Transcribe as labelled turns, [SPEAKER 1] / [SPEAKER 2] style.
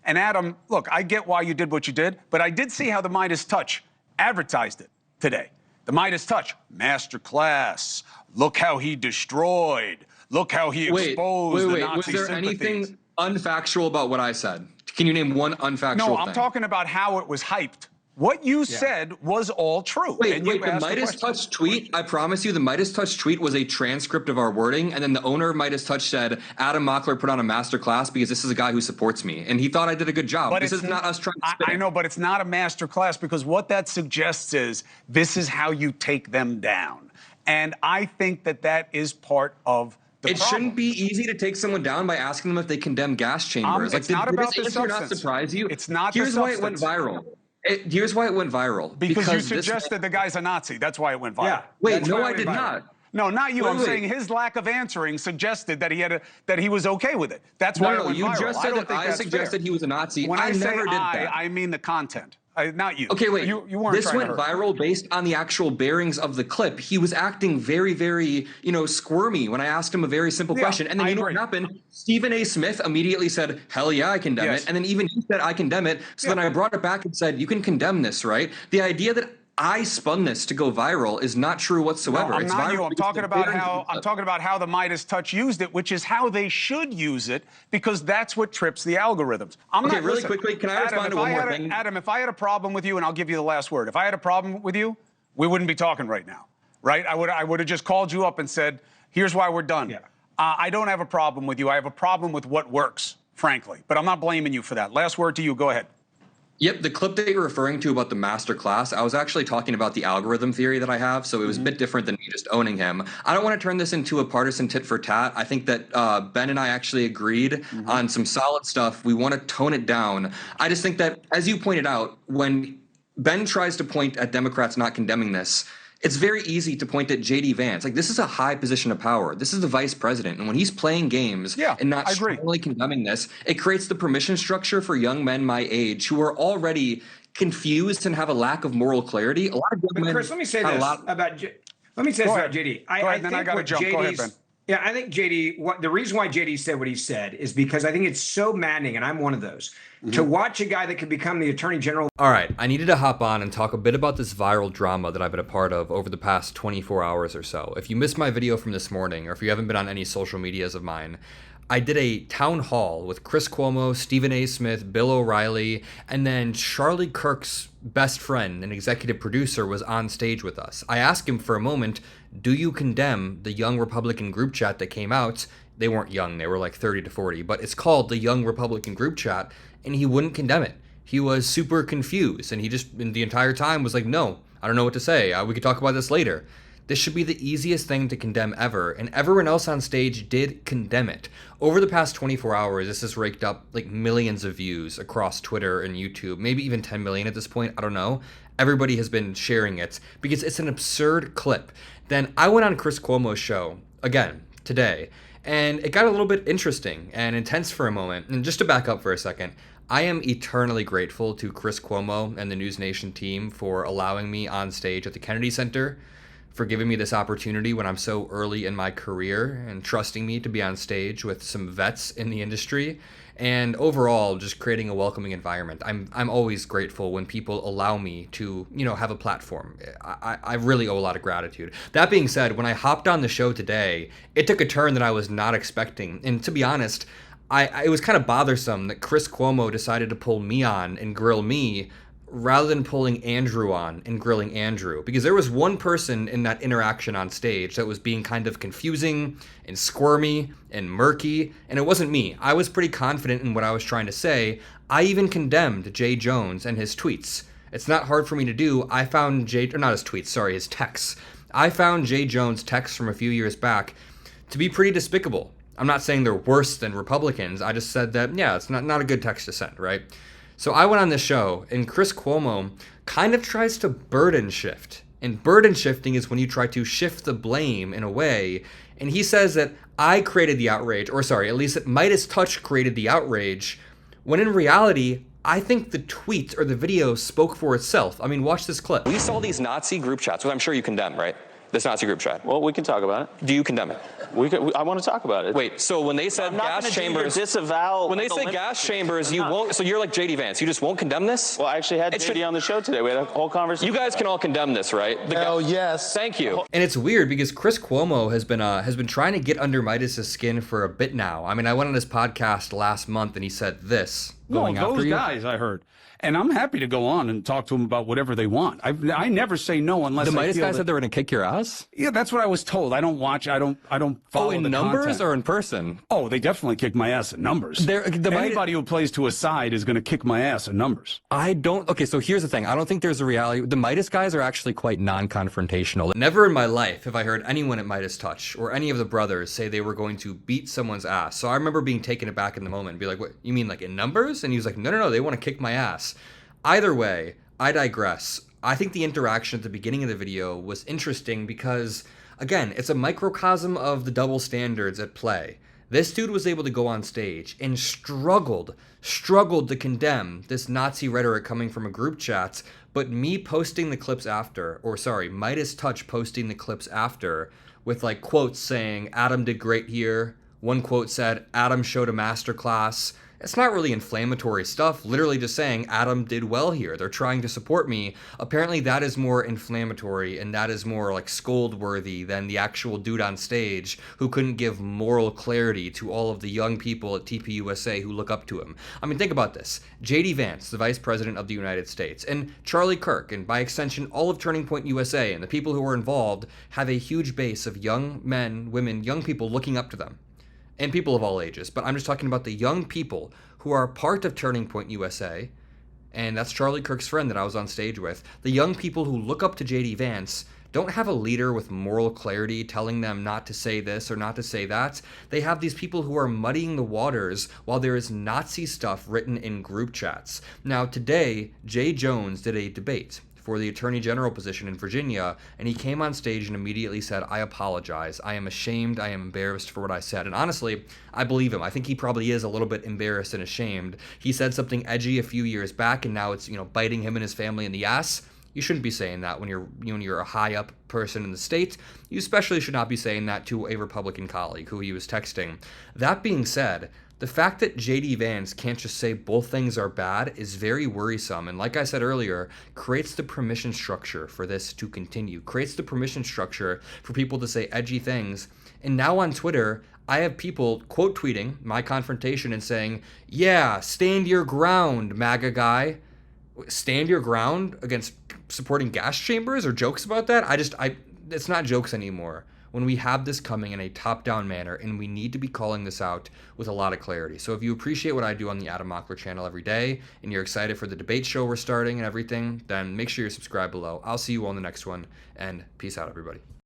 [SPEAKER 1] And Adam, look, I get why you did what you did, but I did see how the MeidasTouch advertised it today. The MeidasTouch masterclass. Look how he destroyed. Look how he exposed the Nazi
[SPEAKER 2] Was there anything unfactual about what I said? Can you name one unfactual thing?
[SPEAKER 1] No, I'm talking about how it was hyped. What you said was all true.
[SPEAKER 2] Wait, the MeidasTouch tweet, I promise you, the MeidasTouch tweet was a transcript of our wording, and then the owner of MeidasTouch said, Adam Mockler put on a master class because this is a guy who supports me, and he thought I did a good job. But this is not us trying to spin.
[SPEAKER 1] I know, but it's not a master class because what that suggests is this is how you take them down. And I think that that is part of the problem.
[SPEAKER 2] Shouldn't be easy to take someone down by asking them if they condemn gas chambers.
[SPEAKER 1] It's not about the substance.
[SPEAKER 2] Not surprise you?
[SPEAKER 1] It's not
[SPEAKER 2] Here's
[SPEAKER 1] the
[SPEAKER 2] why
[SPEAKER 1] substance.
[SPEAKER 2] it went viral. Here's why it went viral.
[SPEAKER 1] Because you suggested the guy's a Nazi. That's why it went viral.
[SPEAKER 2] Yeah. Wait, no, I did not.
[SPEAKER 1] No, not you. I'm saying his lack of answering suggested that he was okay with it. That's why it went viral.
[SPEAKER 2] You just said that I suggested he was a Nazi.
[SPEAKER 1] When I
[SPEAKER 2] never did that.
[SPEAKER 1] I mean the content. Not you.
[SPEAKER 2] Okay, wait.
[SPEAKER 1] You weren't.
[SPEAKER 2] This went viral based on the actual bearings of the clip. He was acting very, very, squirmy when I asked him a very simple question. And then you know what happened? Stephen A. Smith immediately said, "Hell yeah, I condemn it." And then even he said, "I condemn it." So then I brought it back and said, "You can condemn this, right?" The idea that I spun this to go viral is not true whatsoever.
[SPEAKER 1] No, I'm not you. I'm talking about how the MeidasTouch used it, which is how they should use it, because that's what trips the algorithms.
[SPEAKER 2] Really quickly, can I respond to one more thing?
[SPEAKER 1] Adam, if I had a problem with you, and I'll give you the last word. If I had a problem with you, we wouldn't be talking right now, right? I would have just called you up and said, "Here's why we're done." Yeah. I don't have a problem with you. I have a problem with what works, frankly. But I'm not blaming you for that. Last word to you. Go ahead.
[SPEAKER 2] Yep, the clip that you're referring to about the master class, I was actually talking about the algorithm theory that I have, so it was a bit different than me just owning him. I don't want to turn this into a partisan tit for tat. I think that Ben and I actually agreed on some solid stuff. We want to tone it down. I just think that, as you pointed out, when Ben tries to point at Democrats not condemning this, it's very easy to point at J.D. Vance. Like, this is a high position of power. This is the vice president. And when he's playing games and not strongly condemning this, it creates the permission structure for young men my age who are already confused and have a lack of moral clarity. A lot of young men.
[SPEAKER 3] Chris, let me say this about JD.
[SPEAKER 1] I got to jump. Go ahead, Ben.
[SPEAKER 3] Yeah, I think JD, the reason why JD said what he said is because I think it's so maddening, and I'm one of those, to watch a guy that could become the attorney general.
[SPEAKER 4] All right, I needed to hop on and talk a bit about this viral drama that I've been a part of over the past 24 hours or so. If you missed my video from this morning, or if you haven't been on any social medias of mine, I did a town hall with Chris Cuomo, Stephen A. Smith, Bill O'Reilly, and then Charlie Kirk's best friend and executive producer was on stage with us. I asked him for a moment, do you condemn the Young Republican group chat that came out? They weren't young, they were like 30 to 40, but it's called the Young Republican group chat, and he wouldn't condemn it. He was super confused, and he just, the entire time was like, no, I don't know what to say. We could talk about this later. This should be the easiest thing to condemn ever, and everyone else on stage did condemn it. Over the past 24 hours, this has raked up like millions of views across Twitter and YouTube, maybe even 10 million at this point, I don't know. Everybody has been sharing it because it's an absurd clip. Then I went on Chris Cuomo's show, again, today, and it got a little bit interesting and intense for a moment. And just to back up for a second, I am eternally grateful to Chris Cuomo and the NewsNation team for allowing me on stage at the Kennedy Center, for giving me this opportunity when I'm so early in my career and trusting me to be on stage with some vets in the industry, and overall just creating a welcoming environment. I'm always grateful when people allow me to, have a platform. I really owe a lot of gratitude. That being said, when I hopped on the show today, it took a turn that I was not expecting. And to be honest, it was kind of bothersome that Chris Cuomo decided to pull me on and grill me rather than pulling Andrew on and grilling Andrew, because there was one person in that interaction on stage that was being kind of confusing and squirmy and murky, and it wasn't me. I was pretty confident in what I was trying to say. I even condemned Jay Jones and his tweets. It's not hard for me to do. I found his texts. I found Jay Jones' texts from a few years back to be pretty despicable. I'm not saying they're worse than Republicans. I just said that, it's not a good text to send, right? So I went on this show, and Chris Cuomo kind of tries to burden shift. And burden shifting is when you try to shift the blame in a way. And he says that I created the outrage, at least that MeidasTouch created the outrage, when in reality, I think the tweet or the video spoke for itself. I mean, watch this clip.
[SPEAKER 5] We saw these Nazi group chats, which I'm sure you condemn, right? This Nazi group chat.
[SPEAKER 6] Well, we can talk about it.
[SPEAKER 5] Do you condemn it?
[SPEAKER 6] I want to talk about it.
[SPEAKER 5] Wait, so when they said gas chambers,
[SPEAKER 6] disavow.
[SPEAKER 5] when they say gas chambers, you won't. So you're like JD Vance. You just won't condemn this?
[SPEAKER 6] Well, I actually had JD on the show today. We had a whole conversation.
[SPEAKER 5] You guys can all condemn this, right?
[SPEAKER 7] Hell yes.
[SPEAKER 5] Thank you.
[SPEAKER 4] And it's weird because Chris Cuomo has been trying to get under Meidas's skin for a bit now. I mean, I went on his podcast last month and he said this. Going after
[SPEAKER 8] those
[SPEAKER 4] you.
[SPEAKER 8] guys, I heard. And I'm happy to go on and talk to them about whatever they want. I never say no unless
[SPEAKER 9] The
[SPEAKER 8] I
[SPEAKER 9] Meidas
[SPEAKER 8] feel
[SPEAKER 9] guys
[SPEAKER 8] that,
[SPEAKER 9] said they were going to kick your ass?
[SPEAKER 8] yeah, that's what I was told. I don't watch. I don't follow
[SPEAKER 9] in
[SPEAKER 8] the
[SPEAKER 9] numbers
[SPEAKER 8] content.
[SPEAKER 9] or in person?
[SPEAKER 8] Oh, they definitely kick my ass in numbers. Anybody who plays to a side is going to kick my ass in numbers.
[SPEAKER 9] I don't. Okay, so here's the thing. I don't think there's a reality. The Meidas guys are actually quite non-confrontational.
[SPEAKER 4] Never in my life have I heard anyone at MeidasTouch or any of the brothers say they were going to beat someone's ass. So I remember being taken aback in the moment and be like, what, you mean like in numbers? And he was like, no, they want to kick my ass. Either way, I digress. I think the interaction at the beginning of the video was interesting because, again, it's a microcosm of the double standards at play. This dude was able to go on stage and struggled to condemn this Nazi rhetoric coming from a group chat, but me posting the clips after, or sorry, MeidasTouch posting the clips after, with like quotes saying, Adam did great here. One quote said, Adam showed a masterclass. It's not really inflammatory stuff, literally just saying Adam did well here. They're trying to support me. Apparently that is more inflammatory and that is more like scold-worthy than the actual dude on stage who couldn't give moral clarity to all of the young people at TPUSA who look up to him. I mean, think about this. JD Vance, the Vice President of the United States, and Charlie Kirk, and by extension all of Turning Point USA and the people who are involved have a huge base of young men, women, young people looking up to them. And people of all ages, but I'm just talking about the young people who are part of Turning Point USA, and that's Charlie Kirk's friend that I was on stage with. The young people who look up to JD Vance don't have a leader with moral clarity telling them not to say this or not to say that. They have these people who are muddying the waters while there is Nazi stuff written in group chats. Now today, Jay Jones did a debate for the Attorney General position in Virginia, and he came on stage and immediately said, I apologize. I am ashamed. I am embarrassed for what I said. And honestly, I believe him. I think he probably is a little bit embarrassed and ashamed. He said something edgy a few years back, and now it's, biting him and his family in the ass. You shouldn't be saying that when you're a high up person in the state. You especially should not be saying that to a Republican colleague who he was texting. That being said, the fact that JD Vance can't just say both things are bad is very worrisome, and like I said earlier, creates the permission structure for this to continue, creates the permission structure for people to say edgy things. And now on Twitter, I have people quote tweeting my confrontation and saying, yeah, stand your ground, MAGA guy. Stand your ground against supporting gas chambers or jokes about that? It's not jokes anymore. When we have this coming in a top-down manner, and we need to be calling this out with a lot of clarity. So if you appreciate what I do on the Adam Mockler channel every day, and you're excited for the debate show we're starting and everything, then make sure you're subscribed below. I'll see you on the next one, and peace out, everybody.